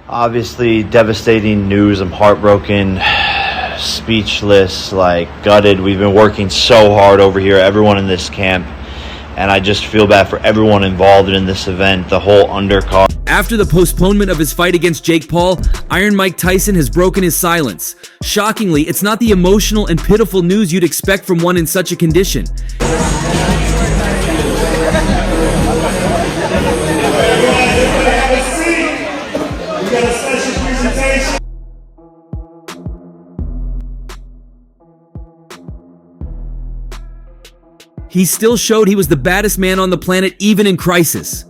Obviously, devastating news. I'm heartbroken, speechless, gutted. We've been working so hard over here, everyone in this camp, and I just feel bad for everyone involved in this event, the whole undercard. After the postponement of his fight against Jake Paul, Iron Mike Tyson has broken his silence. Shockingly, it's not the emotional and pitiful news you'd expect from one in such a condition. He still showed he was the baddest man on the planet even in crisis.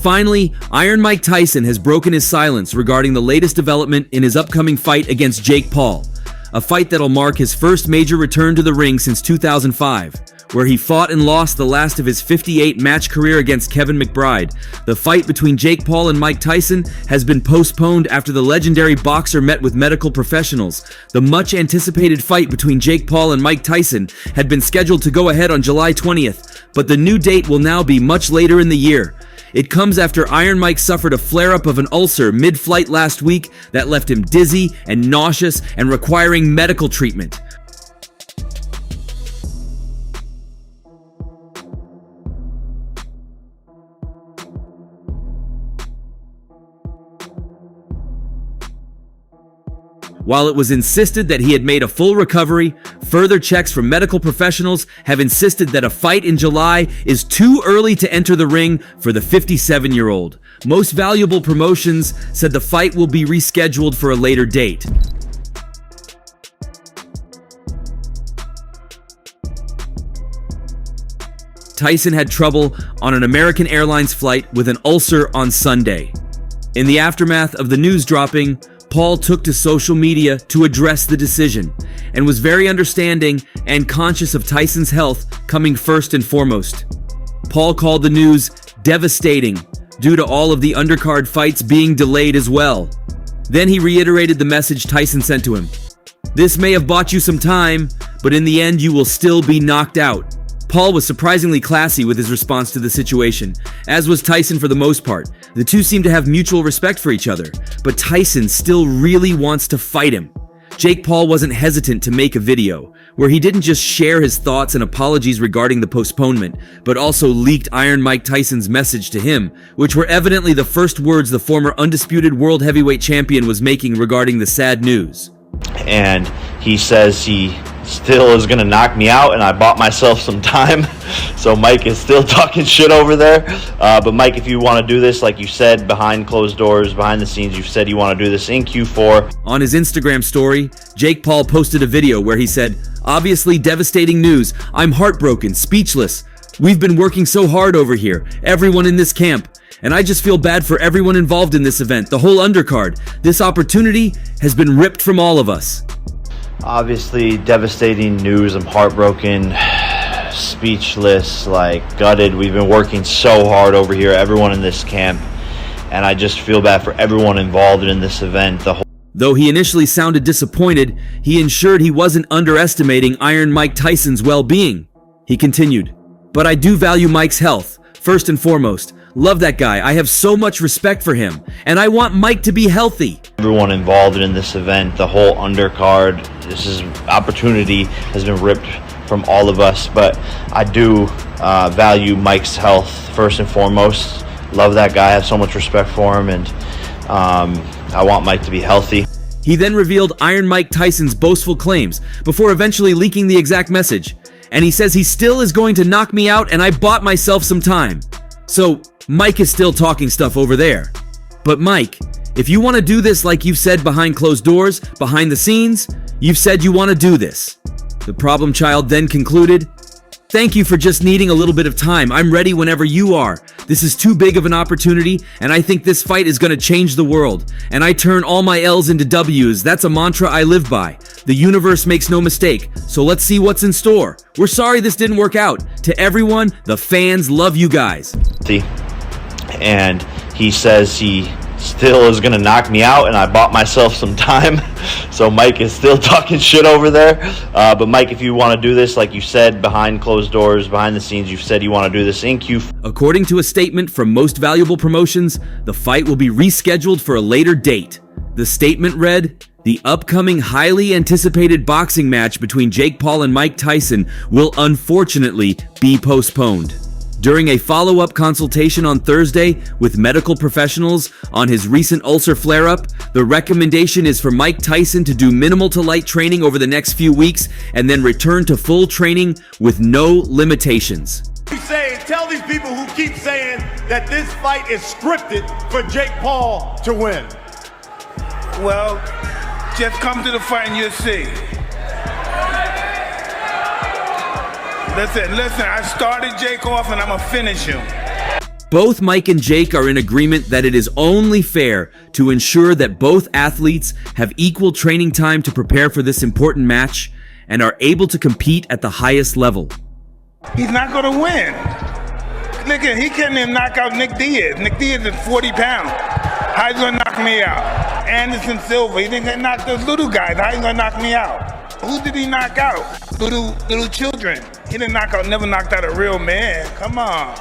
Finally, Iron Mike Tyson has broken his silence regarding the latest development in his upcoming fight against Jake Paul, a fight that'll mark his first major return to the ring since 2005, where he fought and lost the last of his 58-match career against Kevin McBride. The fight between Jake Paul and Mike Tyson has been postponed after the legendary boxer met with medical professionals. The much-anticipated fight between Jake Paul and Mike Tyson had been scheduled to go ahead on July 20th, but the new date will now be much later in the year. It comes after Iron Mike suffered a flare-up of an ulcer mid-flight last week that left him dizzy and nauseous and requiring medical treatment. While it was insisted that he had made a full recovery, further checks from medical professionals have insisted that a fight in July is too early to enter the ring for the 57-year-old. Most Valuable Promotions said the fight will be rescheduled for a later date. Tyson had trouble on an American Airlines flight with an ulcer on Sunday. In the aftermath of the news dropping, Paul took to social media to address the decision and was very understanding and conscious of Tyson's health coming first and foremost. Paul called the news devastating due to all of the undercard fights being delayed as well. Then he reiterated the message Tyson sent to him. "This may have bought you some time, but in the end you will still be knocked out." Paul was surprisingly classy with his response to the situation, as was Tyson for the most part. The two seem to have mutual respect for each other, but Tyson still really wants to fight him. Jake Paul wasn't hesitant to make a video, where he didn't just share his thoughts and apologies regarding the postponement, but also leaked Iron Mike Tyson's message to him, which were evidently the first words the former undisputed world heavyweight champion was making regarding the sad news. And he says he still is going to knock me out, and I bought myself some time. So Mike is still talking shit over there. But Mike, if you want to do this, like you said, behind closed doors, behind the scenes, you've said you want to do this in Q4. On his Instagram story, Jake Paul posted a video where he said, "Obviously devastating news. I'm heartbroken, speechless. We've been working so hard over here, everyone in this camp. And I just feel bad for everyone involved in this event, the whole undercard. This opportunity has been ripped from all of us." Obviously, devastating news. I'm heartbroken, speechless, gutted. We've been working so hard over here, everyone in this camp, and I just feel bad for everyone involved in this event, the whole. Though he initially sounded disappointed, he ensured he wasn't underestimating Iron Mike Tyson's well-being. He continued, "But I do value Mike's health, first and foremost. Love that guy. I have so much respect for him, and I want Mike to be healthy." Everyone involved in this event, the whole undercard, this opportunity has been ripped from all of us, but I do value Mike's health first and foremost. Love that guy. I have so much respect for him, and I want Mike to be healthy. He then revealed Iron Mike Tyson's boastful claims before eventually leaking the exact message. And he says he still is going to knock me out, and I bought myself some time. So Mike is still talking stuff over there. But Mike, if you want to do this like you've said behind closed doors, behind the scenes, you've said you want to do this. The problem child then concluded, "Thank you for just needing a little bit of time. I'm ready whenever you are. This is too big of an opportunity, and I think this fight is going to change the world. And I turn all my L's into W's. That's a mantra I live by. The universe makes no mistake, so let's see what's in store. We're sorry this didn't work out. To everyone, the fans love you guys." And he says he still is going to knock me out, and I bought myself some time. So Mike is still talking shit over there. But Mike, if you want to do this, like you said, behind closed doors, behind the scenes, you've said you want to do this in Q4. According to a statement from Most Valuable Promotions, the fight will be rescheduled for a later date. The statement read, "The upcoming highly anticipated boxing match between Jake Paul and Mike Tyson will unfortunately be postponed." During a follow-up consultation on Thursday with medical professionals on his recent ulcer flare-up, the recommendation is for Mike Tyson to do minimal to light training over the next few weeks and then return to full training with no limitations. Tell these people who keep saying that this fight is scripted for Jake Paul to win. Well, just come to the fight and you'll see. Listen, I started Jake off and I'm gonna finish him. Both Mike and Jake are in agreement that it is only fair to ensure that both athletes have equal training time to prepare for this important match and are able to compete at the highest level. He's not gonna win. Look at, he can't even knock out Nick Diaz. Nick Diaz is 40 pounds. How he gonna knock me out? Anderson Silva, he didn't knock those little guys. How he gonna knock me out? Who did he knock out? Little children. He didn't never knocked out a real man. Come on.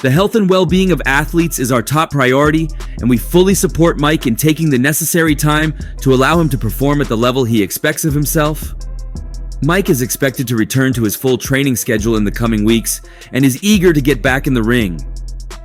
The health and well-being of athletes is our top priority, and we fully support Mike in taking the necessary time to allow him to perform at the level he expects of himself. Mike is expected to return to his full training schedule in the coming weeks and is eager to get back in the ring.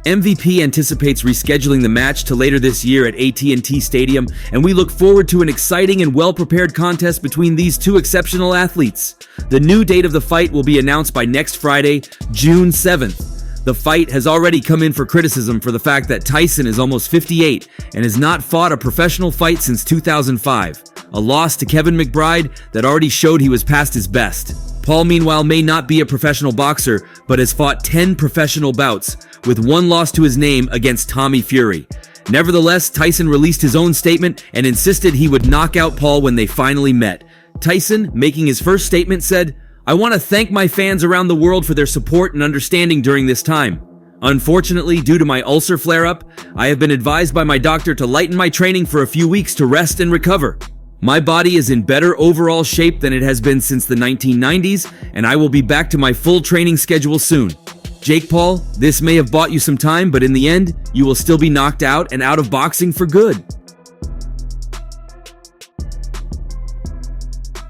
MVP anticipates rescheduling the match to later this year at AT&T Stadium, and we look forward to an exciting and well-prepared contest between these two exceptional athletes. The new date of the fight will be announced by next Friday, June 7th. The fight has already come in for criticism for the fact that Tyson is almost 58 and has not fought a professional fight since 2005, a loss to Kevin McBride that already showed he was past his best. Paul, meanwhile, may not be a professional boxer, but has fought 10 professional bouts, with one loss to his name against Tommy Fury. Nevertheless, Tyson released his own statement and insisted he would knock out Paul when they finally met. Tyson, making his first statement, said, "I want to thank my fans around the world for their support and understanding during this time. Unfortunately, due to my ulcer flare-up, I have been advised by my doctor to lighten my training for a few weeks to rest and recover. My body is in better overall shape than it has been since the 1990s, and I will be back to my full training schedule soon. Jake Paul, this may have bought you some time, but in the end, you will still be knocked out and out of boxing for good.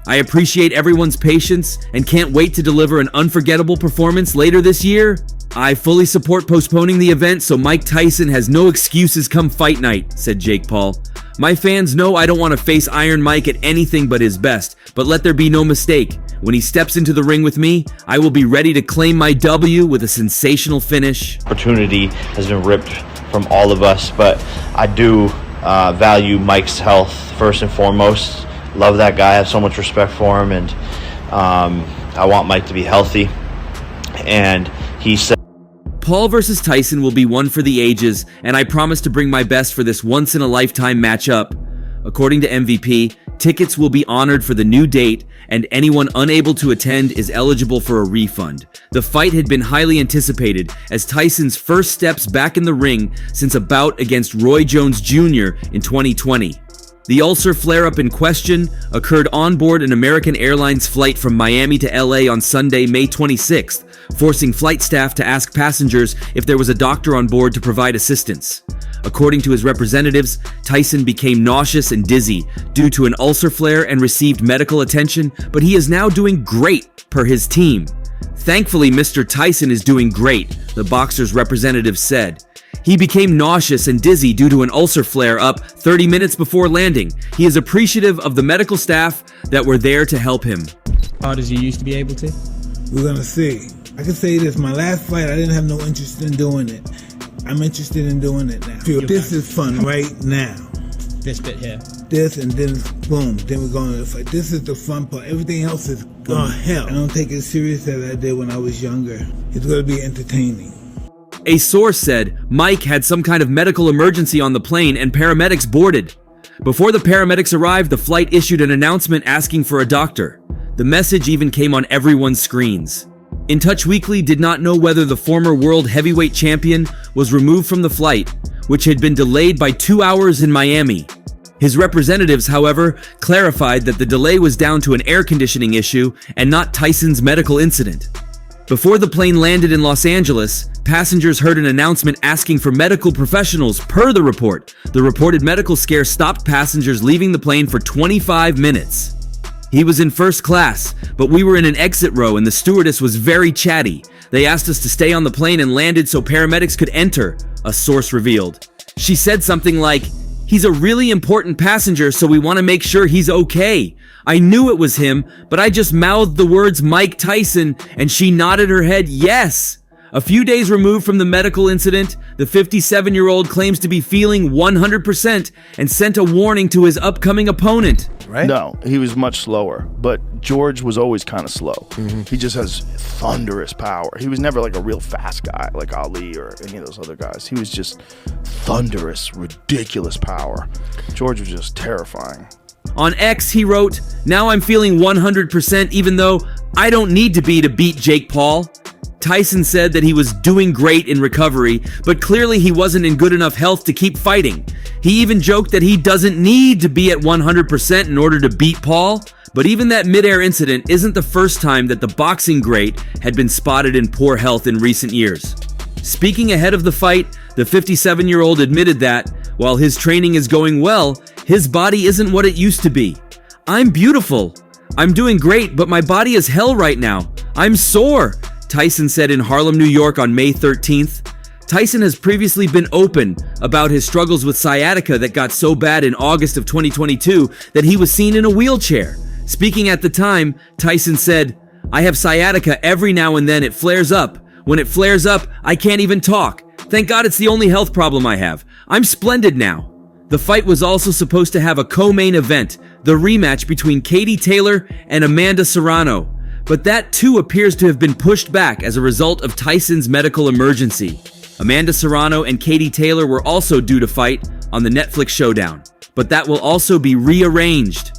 I appreciate everyone's patience and can't wait to deliver an unforgettable performance later this year. I fully support postponing the event so Mike Tyson has no excuses come fight night," said Jake Paul. "My fans know I don't want to face Iron Mike at anything but his best, but let there be no mistake. When he steps into the ring with me, I will be ready to claim my W with a sensational finish." Opportunity has been ripped from all of us, but I do value Mike's health first and foremost. Love that guy. I have so much respect for him, and I want Mike to be healthy. And he said, Paul versus Tyson will be one for the ages, and I promise to bring my best for this once-in-a-lifetime matchup. According to MVP, tickets will be honored for the new date, and anyone unable to attend is eligible for a refund. The fight had been highly anticipated as Tyson's first steps back in the ring since a bout against Roy Jones Jr. in 2020. The ulcer flare-up in question occurred on board an American Airlines flight from Miami to LA on Sunday, May 26th, forcing flight staff to ask passengers if there was a doctor on board to provide assistance. According to his representatives, Tyson became nauseous and dizzy due to an ulcer flare and received medical attention, but he is now doing great, per his team. "Thankfully, Mr. Tyson is doing great," the boxer's representative said. "He became nauseous and dizzy due to an ulcer flare-up 30 minutes before landing. He is appreciative of the medical staff that were there to help him." Hard as you used to be able to? We're gonna see. I can say this, my last fight, I didn't have no interest in doing it. I'm interested in doing it now. This is fun right now. This bit here. This and then boom, then we're going to the fight. This is the fun part. Everything else is hell. I don't take it serious as I did when I was younger. It's gonna be entertaining. A source said Mike had some kind of medical emergency on the plane and paramedics boarded. Before the paramedics arrived, the flight issued an announcement asking for a doctor. The message even came on everyone's screens. In Touch Weekly did not know whether the former world heavyweight champion was removed from the flight, which had been delayed by 2 hours in Miami. His representatives, however, clarified that the delay was down to an air conditioning issue and not Tyson's medical incident. Before the plane landed in Los Angeles, passengers heard an announcement asking for medical professionals per the report. The reported medical scare stopped passengers leaving the plane for 25 minutes. He was in first class, but we were in an exit row and the stewardess was very chatty. They asked us to stay on the plane and landed so paramedics could enter, a source revealed. She said something like, "He's a really important passenger, so we want to make sure he's okay." I knew it was him, but I just mouthed the words Mike Tyson, and she nodded her head yes. A few days removed from the medical incident, the 57-year-old claims to be feeling 100% and sent a warning to his upcoming opponent. Right? No, he was much slower, but George was always kind of slow. He just has thunderous power. He was never like a real fast guy like Ali or any of those other guys. He was just thunderous, ridiculous power. George was just terrifying. On X, he wrote, "Now I'm feeling 100% even though I don't need to be to beat Jake Paul." Tyson said that he was doing great in recovery, but clearly he wasn't in good enough health to keep fighting. He even joked that he doesn't need to be at 100% in order to beat Paul, but even that midair incident isn't the first time that the boxing great had been spotted in poor health in recent years. Speaking ahead of the fight, the 57-year-old admitted that, while his training is going well, his body isn't what it used to be. "I'm beautiful. I'm doing great, but my body is hell right now. I'm sore," Tyson said in Harlem, New York on May 13th. Tyson has previously been open about his struggles with sciatica that got so bad in August of 2022 that he was seen in a wheelchair. Speaking at the time, Tyson said, "I have sciatica every now and then. It flares up. When it flares up, I can't even talk. Thank God it's the only health problem I have. I'm splendid now." The fight was also supposed to have a co-main event, the rematch between Katie Taylor and Amanda Serrano. But that too appears to have been pushed back as a result of Tyson's medical emergency. Amanda Serrano and Katie Taylor were also due to fight on the Netflix showdown, but that will also be rearranged.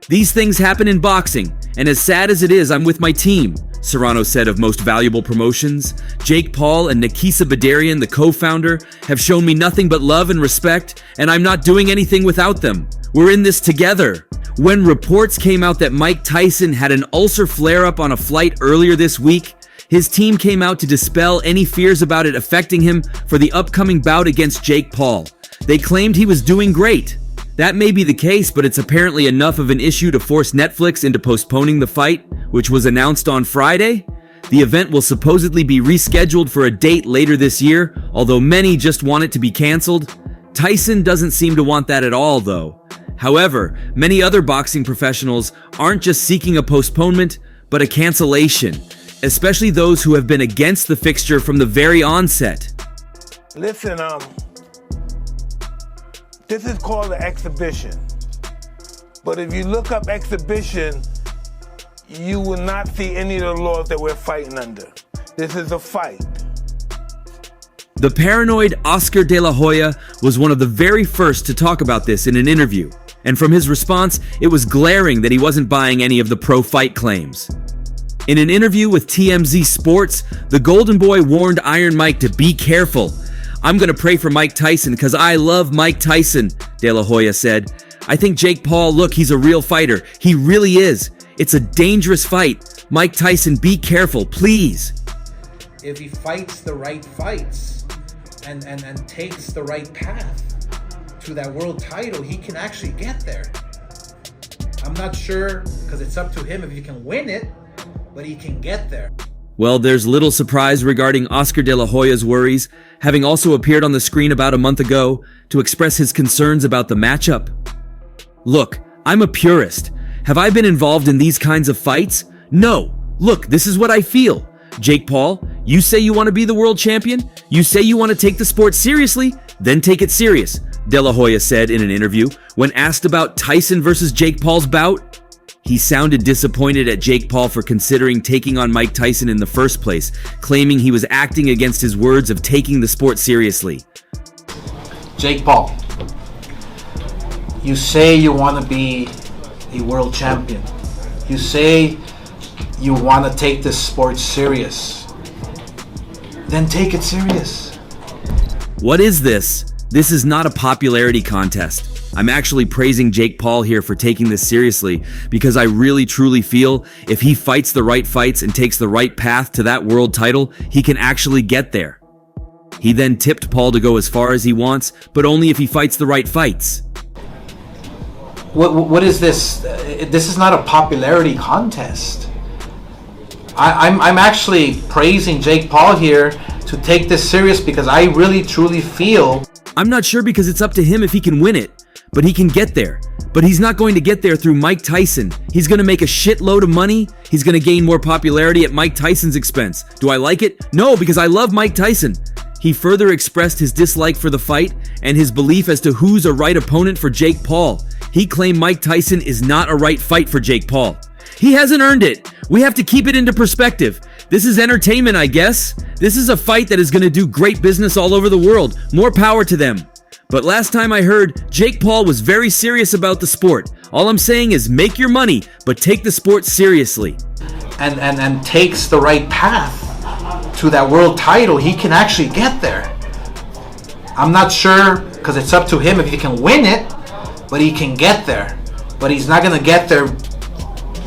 "These things happen in boxing, and as sad as it is, I'm with my team," Serrano said of Most Valuable Promotions. "Jake Paul and Nikisa Badarian, the co-founder, have shown me nothing but love and respect, and I'm not doing anything without them. We're in this together." When reports came out that Mike Tyson had an ulcer flare-up on a flight earlier this week, his team came out to dispel any fears about it affecting him for the upcoming bout against Jake Paul. They claimed he was doing great. That may be the case, but it's apparently enough of an issue to force Netflix into postponing the fight, which was announced on Friday. The event will supposedly be rescheduled for a date later this year, although many just want it to be canceled. Tyson doesn't seem to want that at all, though. However, many other boxing professionals aren't just seeking a postponement, but a cancellation, especially those who have been against the fixture from the very onset. Listen, this is called an exhibition. But if you look up exhibition, you will not see any of the laws that we're fighting under. This is a fight. The paranoid Oscar de la Hoya was one of the very first to talk about this in an interview, and from his response, it was glaring that he wasn't buying any of the pro-fight claims. In an interview with TMZ Sports, the Golden Boy warned Iron Mike to be careful. "I'm gonna pray for Mike Tyson because I love Mike Tyson," De La Hoya said. "I think Jake Paul, look, he's a real fighter. He really is. It's a dangerous fight. Mike Tyson, be careful, please." If he fights the right fights and takes the right path to that world title, he can actually get there. I'm not sure, because it's up to him if he can win it, but he can get there. Well, there's little surprise regarding Oscar de la Hoya's worries, having also appeared on the screen about a month ago to express his concerns about the matchup. "Look, I'm a purist. Have I been involved in these kinds of fights? No. Look, this is what I feel. Jake Paul, you say you want to be the world champion? You say you want to take the sport seriously? Then take it serious," De La Hoya said in an interview. When asked about Tyson versus Jake Paul's bout, he sounded disappointed at Jake Paul for considering taking on Mike Tyson in the first place, claiming he was acting against his words of taking the sport seriously. Jake Paul, you say you want to be a world champion. You say you want to take this sport serious. Then take it serious. What is this? This is not a popularity contest. I'm actually praising Jake Paul here for taking this seriously because I really truly feel if he fights the right fights and takes the right path to that world title, he can actually get there. He then tipped Paul to go as far as he wants, but only if he fights the right fights. What is this? This is not a popularity contest. I'm actually praising Jake Paul here to take this serious because I really truly feel... I'm not sure because it's up to him if he can win it, but he can get there. But he's not going to get there through Mike Tyson. He's going to make a shitload of money. He's going to gain more popularity at Mike Tyson's expense. Do I like it? No, because I love Mike Tyson. He further expressed his dislike for the fight and his belief as to who's a right opponent for Jake Paul. He claimed Mike Tyson is not a right fight for Jake Paul. He hasn't earned it. We have to keep it into perspective. This is entertainment, I guess. This is a fight that is going to do great business all over the world. More power to them. But last time I heard, Jake Paul was very serious about the sport. All I'm saying is make your money, but take the sport seriously. And takes the right path to that world title, he can actually get there. I'm not sure, because it's up to him if he can win it, but he can get there. But he's not going to get there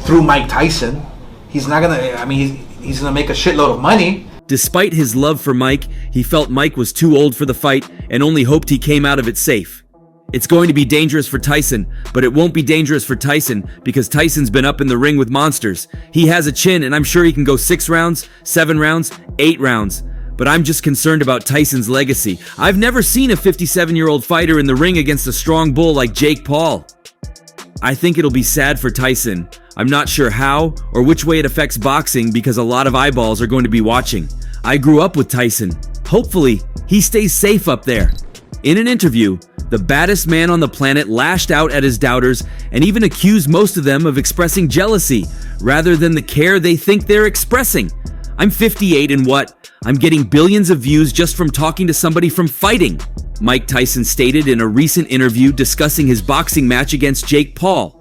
through Mike Tyson. He's not going to, he's going to make a shitload of money. Despite his love for Mike, he felt Mike was too old for the fight and only hoped he came out of it safe. It's going to be dangerous for Tyson, but it won't be dangerous for Tyson because Tyson's been up in the ring with monsters. He has a chin and I'm sure he can go 6 rounds, 7 rounds, 8 rounds. But I'm just concerned about Tyson's legacy. I've never seen a 57-year-old fighter in the ring against a strong bull like Jake Paul. I think it'll be sad for Tyson. I'm not sure how or which way it affects boxing because a lot of eyeballs are going to be watching. I grew up with Tyson. Hopefully, he stays safe up there. In an interview, the baddest man on the planet lashed out at his doubters and even accused most of them of expressing jealousy rather than the care they think they're expressing. I'm 58 and what? I'm getting billions of views just from talking to somebody from fighting, Mike Tyson stated in a recent interview discussing his boxing match against Jake Paul.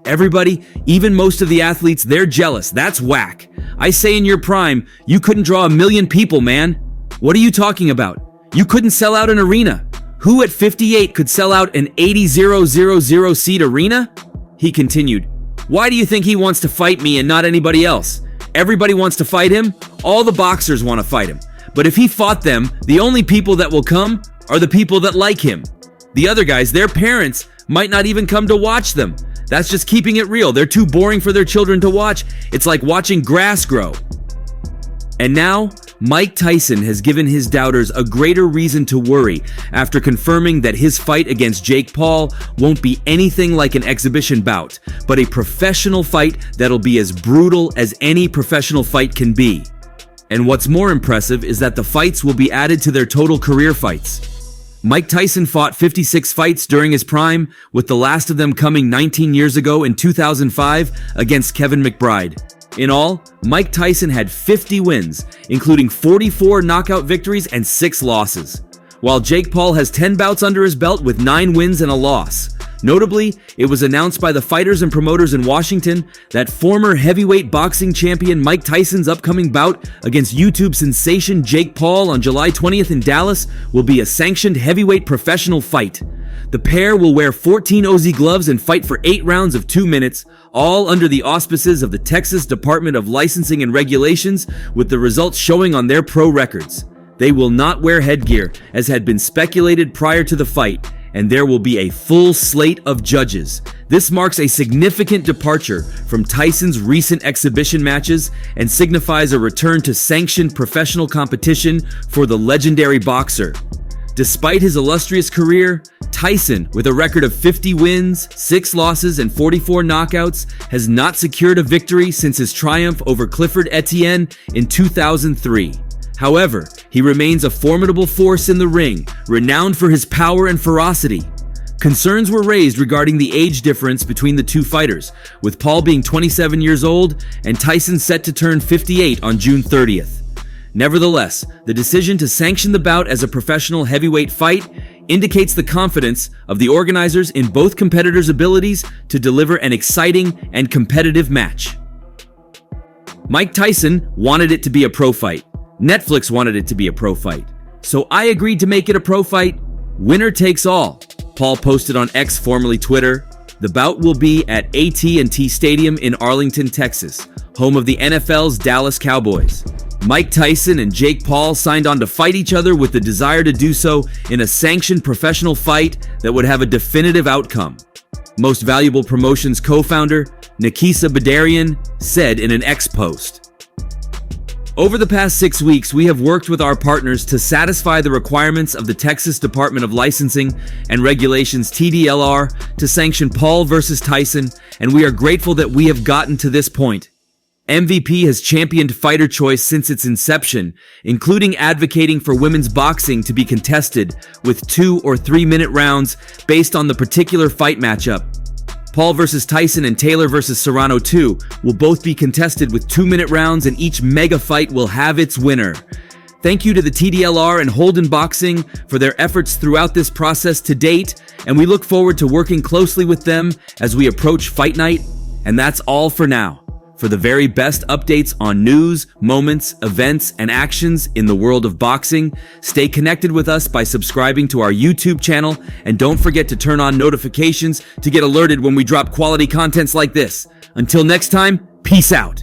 Everybody, even most of the athletes, they're jealous. That's whack. I say in your prime, you couldn't draw 1 million people, man. What are you talking about? You couldn't sell out an arena. Who at 58 could sell out an 80,000 seat arena? He continued, why do you think he wants to fight me and not anybody else? Everybody wants to fight him. All the boxers want to fight him. But if he fought them, the only people that will come are the people that like him. The other guys, their parents, might not even come to watch them. That's just keeping it real. They're too boring for their children to watch. It's like watching grass grow. And now, Mike Tyson has given his doubters a greater reason to worry after confirming that his fight against Jake Paul won't be anything like an exhibition bout, but a professional fight that'll be as brutal as any professional fight can be. And what's more impressive is that the fights will be added to their total career fights. Mike Tyson fought 56 fights during his prime, with the last of them coming 19 years ago in 2005 against Kevin McBride. In all, Mike Tyson had 50 wins, including 44 knockout victories and 6 losses, while Jake Paul has 10 bouts under his belt with 9 wins and a loss. Notably, it was announced by the fighters and promoters in Washington that former heavyweight boxing champion Mike Tyson's upcoming bout against YouTube sensation Jake Paul on July 20th in Dallas will be a sanctioned heavyweight professional fight. The pair will wear 14 OZ gloves and fight for 8 rounds of 2 minutes, all under the auspices of the Texas Department of Licensing and Regulations, with the results showing on their pro records. They will not wear headgear, as had been speculated prior to the fight, and there will be a full slate of judges. This marks a significant departure from Tyson's recent exhibition matches and signifies a return to sanctioned professional competition for the legendary boxer. Despite his illustrious career, Tyson, with a record of 50 wins, 6 losses, and 44 knockouts, has not secured a victory since his triumph over Clifford Etienne in 2003. However, he remains a formidable force in the ring, renowned for his power and ferocity. Concerns were raised regarding the age difference between the two fighters, with Paul being 27 years old and Tyson set to turn 58 on June 30th. Nevertheless, the decision to sanction the bout as a professional heavyweight fight indicates the confidence of the organizers in both competitors' abilities to deliver an exciting and competitive match. Mike Tyson wanted it to be a pro fight. Netflix wanted it to be a pro fight. So I agreed to make it a pro fight, Winner takes all, Paul posted on X, formerly Twitter. The bout will be at AT&T Stadium in Arlington, Texas, home of the NFL's Dallas Cowboys. Mike Tyson and Jake Paul signed on to fight each other with the desire to do so in a sanctioned professional fight that would have a definitive outcome. Most Valuable Promotions co-founder Nikisa Badarian said in an X post. Over the past 6 weeks, we have worked with our partners to satisfy the requirements of the Texas Department of Licensing and Regulations TDLR to sanction Paul versus Tyson, and we are grateful that we have gotten to this point. MVP has championed fighter choice since its inception, including advocating for women's boxing to be contested with 2 or 3 minute rounds based on the particular fight matchup. Paul versus Tyson and Taylor versus Serrano 2 will both be contested with 2-minute rounds, and each mega fight will have its winner. Thank you to the TDLR and Holden Boxing for their efforts throughout this process to date, and we look forward to working closely with them as we approach Fight Night. And that's all for now. For the very best updates on news, moments, events, and actions in the world of boxing, stay connected with us by subscribing to our YouTube channel, and don't forget to turn on notifications to get alerted when we drop quality contents like this. Until next time, peace out.